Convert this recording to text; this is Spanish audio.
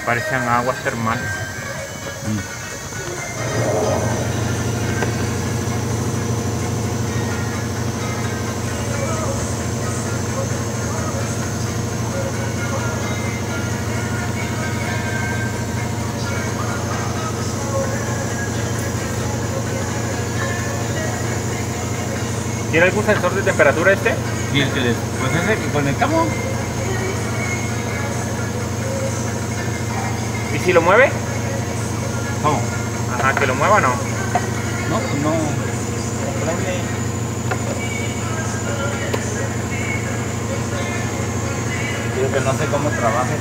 Parecen aguas termales. ¿Tiene algún sensor de temperatura este? Y el que pues ese que conectamos. ¿Y si lo mueve? ¿Cómo? Ajá, que lo mueva o no. No, pues no. Prende. Digo que no sé cómo trabaja.